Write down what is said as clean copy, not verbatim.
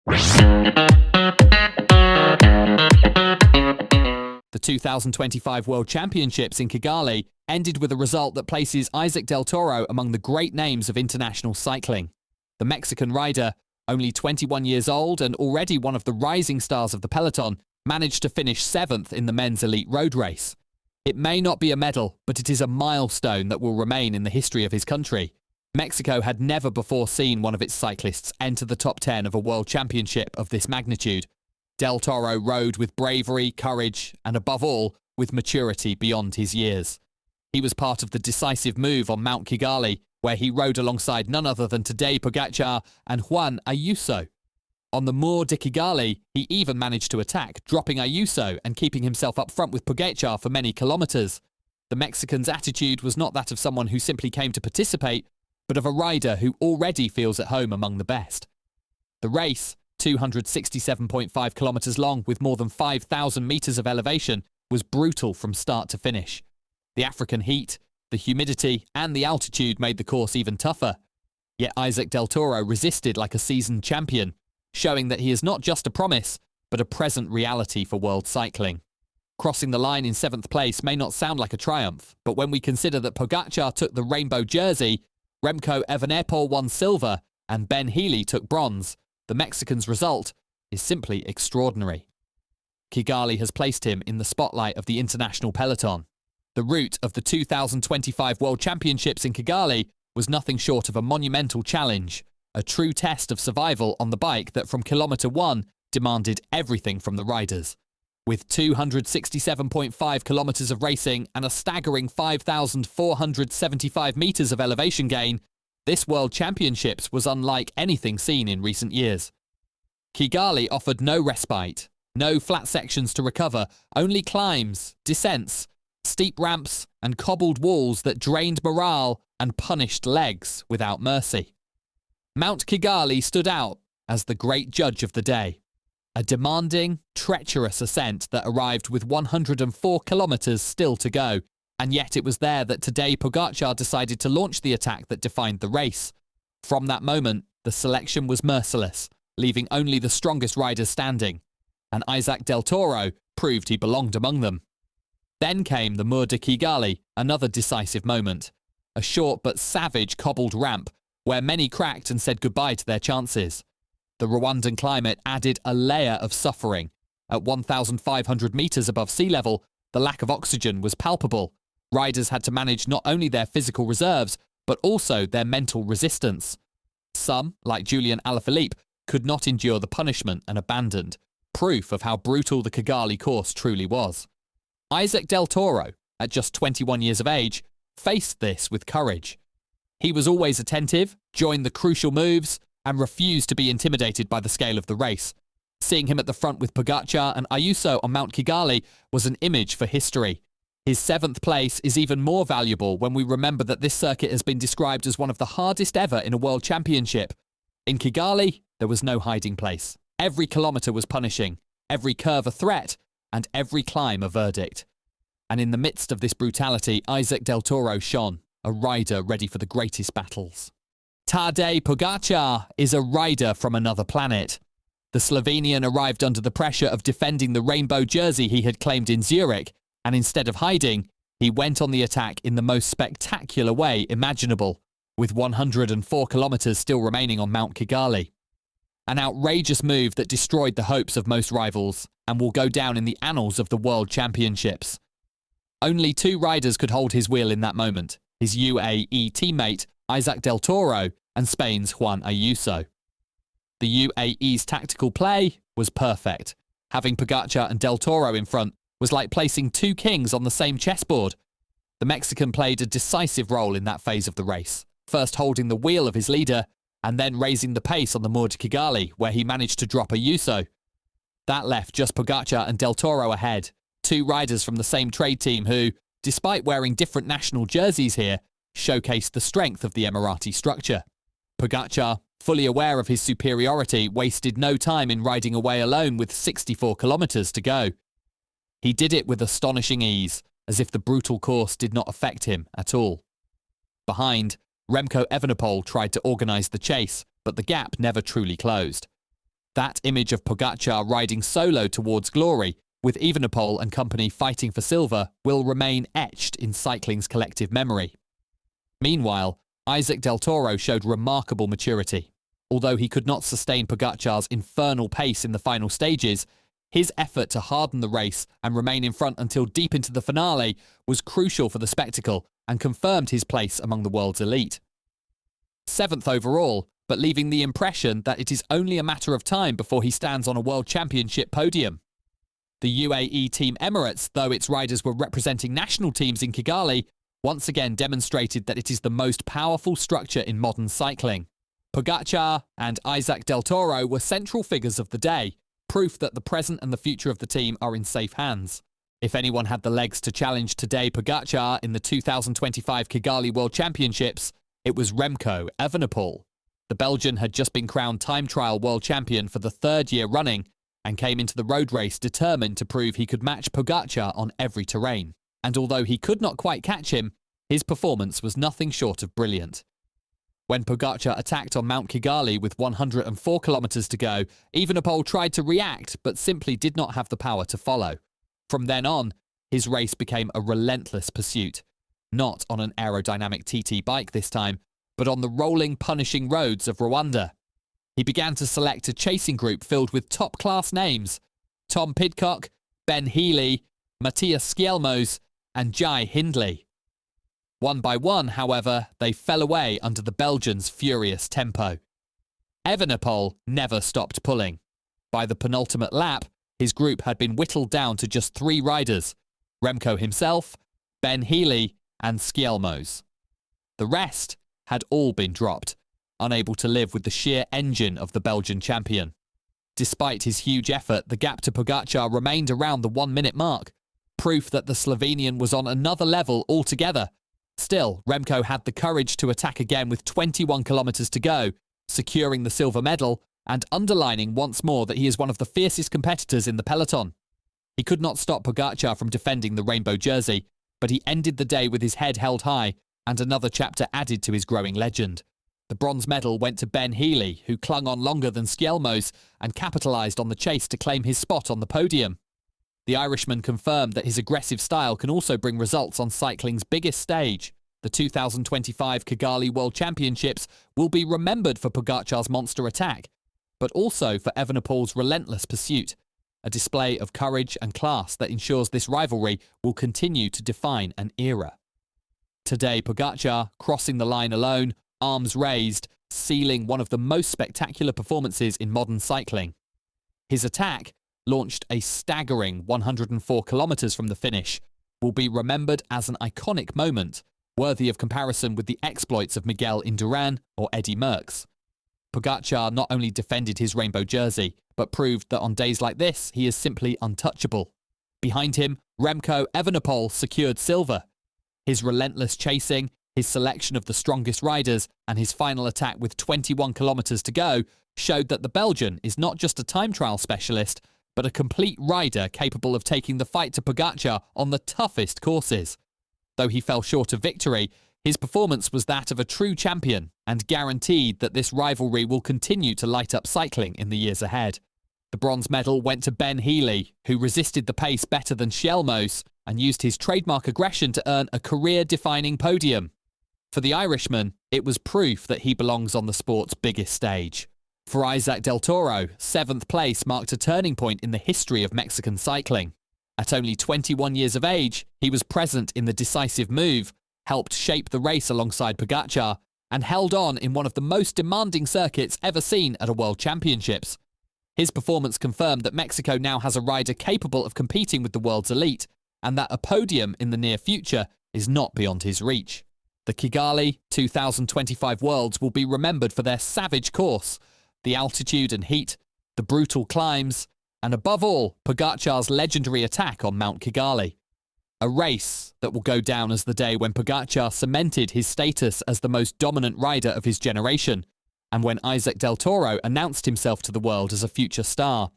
The 2025 World Championships in Kigali ended with a result that places Isaac del Toro among the great names of international cycling. The Mexican rider, only 21 years old and already one of the rising stars of the peloton, managed to finish 7th in the men's elite road race. It may not be a medal, but it is a milestone that will remain in the history of his country. Mexico had never before seen one of its cyclists enter the top 10 of a world championship of this magnitude. Del Toro rode with bravery, courage, and above all, with maturity beyond his years. He was part of the decisive move on Mount Kigali, where he rode alongside none other than Tadej Pogacar and Juan Ayuso. On the Mount Kigali, he even managed to attack, dropping Ayuso and keeping himself up front with Pogacar for many kilometres. The Mexican's attitude was not that of someone who simply came to participate, but of a rider who already feels at home among the best. The race, 267.5 kilometres long with more than 5,000 metres of elevation, was brutal from start to finish. The African heat, the humidity and the altitude made the course even tougher. Yet Isaac del Toro resisted like a seasoned champion, showing that he is not just a promise, but a present reality for world cycling. Crossing the line in 7th place may not sound like a triumph, but when we consider that Pogacar took the rainbow jersey, Remco Evenepoel won silver, and Ben Healy took bronze, the Mexican's result is simply extraordinary. Kigali has placed him in the spotlight of the international peloton. The route of the 2025 World Championships in Kigali was nothing short of a monumental challenge, a true test of survival on the bike that from kilometre 1 demanded everything from the riders. With 267.5 kilometres of racing and a staggering 5,475 metres of elevation gain, this World Championships was unlike anything seen in recent years. Kigali offered no respite, no flat sections to recover, only climbs, descents, steep ramps and cobbled walls that drained morale and punished legs without mercy. Mount Kigali stood out as the great judge of the day. A demanding, treacherous ascent that arrived with 104 kilometres still to go, and yet it was there that Tadej Pogacar decided to launch the attack that defined the race. From that moment, the selection was merciless, leaving only the strongest riders standing, and Isaac del Toro proved he belonged among them. Then came the Mount Kigali, another decisive moment. A short but savage cobbled ramp, where many cracked and said goodbye to their chances. The Rwandan climate added a layer of suffering. At 1,500 metres above sea level, the lack of oxygen was palpable. Riders had to manage not only their physical reserves, but also their mental resistance. Some, like Julian Alaphilippe, could not endure the punishment and abandoned, proof of how brutal the Kigali course truly was. Isaac del Toro, at just 21 years of age, faced this with courage. He was always attentive, joined the crucial moves, and refused to be intimidated by the scale of the race. Seeing him at the front with Pogacar and Ayuso on Mount Kigali was an image for history. His 7th place is even more valuable when we remember that this circuit has been described as one of the hardest ever in a world championship. In Kigali, there was no hiding place. Every kilometre was punishing, every curve a threat, and every climb a verdict. And in the midst of this brutality, Isaac del Toro shone, a rider ready for the greatest battles. Tadej Pogacar is a rider from another planet. The Slovenian arrived under the pressure of defending the rainbow jersey he had claimed in Zurich, and instead of hiding, he went on the attack in the most spectacular way imaginable, with 104 kilometres still remaining on Mount Kigali. An outrageous move that destroyed the hopes of most rivals and will go down in the annals of the World Championships. Only 2 riders could hold his wheel in that moment, his UAE teammate Isaac del Toro and Spain's Juan Ayuso. The UAE's tactical play was perfect. Having Pogacar and del Toro in front was like placing 2 kings on the same chessboard. The Mexican played a decisive role in that phase of the race, first holding the wheel of his leader and then raising the pace on the Mount Kigali, where he managed to drop Ayuso. That left just Pogacar and del Toro ahead, 2 riders from the same trade team who, despite wearing different national jerseys here, showcased the strength of the Emirati structure. Pogacar, fully aware of his superiority, wasted no time in riding away alone with 64 kilometres to go. He did it with astonishing ease, as if the brutal course did not affect him at all. Behind, Remco Evenepoel tried to organise the chase, but the gap never truly closed. That image of Pogacar riding solo towards glory, with Evenepoel and company fighting for silver, will remain etched in cycling's collective memory. Meanwhile, Isaac del Toro showed remarkable maturity. Although he could not sustain Pogacar's infernal pace in the final stages, his effort to harden the race and remain in front until deep into the finale was crucial for the spectacle and confirmed his place among the world's elite. 7th overall, but leaving the impression that it is only a matter of time before he stands on a World Championship podium. The UAE Team Emirates, though its riders were representing national teams in Kigali, once again demonstrated that it is the most powerful structure in modern cycling. Pogacar and Isaac del Toro were central figures of the day, proof that the present and the future of the team are in safe hands. If anyone had the legs to challenge Tadej Pogacar in the 2025 Kigali World Championships, it was Remco Evenepoel. The Belgian had just been crowned time trial world champion for the 3rd year running and came into the road race determined to prove he could match Pogacar on every terrain. And although he could not quite catch him, his performance was nothing short of brilliant. When Pogacar attacked on Mount Kigali with 104 kilometres to go, Evenepoel tried to react but simply did not have the power to follow. From then on, his race became a relentless pursuit. Not on an aerodynamic TT bike this time, but on the rolling, punishing roads of Rwanda. He began to select a chasing group filled with top-class names: Tom Pidcock, Ben Healy, Matthias Skjelmose, and Jai Hindley. One by one, however, they fell away under the Belgians' furious tempo. Evenepoel never stopped pulling. By the penultimate lap, his group had been whittled down to just 3 riders: Remco himself, Ben Healy, and Skjelmose. The rest had all been dropped, unable to live with the sheer engine of the Belgian champion. Despite his huge effort, the gap to Pogacar remained around the 1-minute mark, proof that the Slovenian was on another level altogether. Still, Remco had the courage to attack again with 21 kilometres to go, securing the silver medal and underlining once more that he is one of the fiercest competitors in the peloton. He could not stop Pogacar from defending the rainbow jersey, but he ended the day with his head held high and another chapter added to his growing legend. The bronze medal went to Ben Healy, who clung on longer than Skjelmose and capitalised on the chase to claim his spot on the podium. The Irishman confirmed that his aggressive style can also bring results on cycling's biggest stage. The 2025 Kigali World Championships will be remembered for Pogacar's monster attack, but also for Evenepoel's relentless pursuit, a display of courage and class that ensures this rivalry will continue to define an era. Today, Pogacar, crossing the line alone, arms raised, sealing one of the most spectacular performances in modern cycling. His attack, launched a staggering 104 kilometres from the finish, will be remembered as an iconic moment, worthy of comparison with the exploits of Miguel Indurain or Eddy Merckx. Pogacar not only defended his rainbow jersey, but proved that on days like this, he is simply untouchable. Behind him, Remco Evenepoel secured silver. His relentless chasing, his selection of the strongest riders, and his final attack with 21 kilometres to go showed that the Belgian is not just a time trial specialist, but a complete rider capable of taking the fight to Pogacar on the toughest courses. Though he fell short of victory, his performance was that of a true champion and guaranteed that this rivalry will continue to light up cycling in the years ahead. The bronze medal went to Ben Healy, who resisted the pace better than Skjelmose and used his trademark aggression to earn a career-defining podium. For the Irishman, it was proof that he belongs on the sport's biggest stage. For Isaac del Toro, 7th place marked a turning point in the history of Mexican cycling. At only 21 years of age, he was present in the decisive move, helped shape the race alongside Pogacar, and held on in one of the most demanding circuits ever seen at a World Championships. His performance confirmed that Mexico now has a rider capable of competing with the world's elite, and that a podium in the near future is not beyond his reach. The Kigali 2025 Worlds will be remembered for their savage course, the altitude and heat, the brutal climbs, and above all, Pogacar's legendary attack on Mount Kigali. A race that will go down as the day when Pogacar cemented his status as the most dominant rider of his generation, and when Isaac del Toro announced himself to the world as a future star.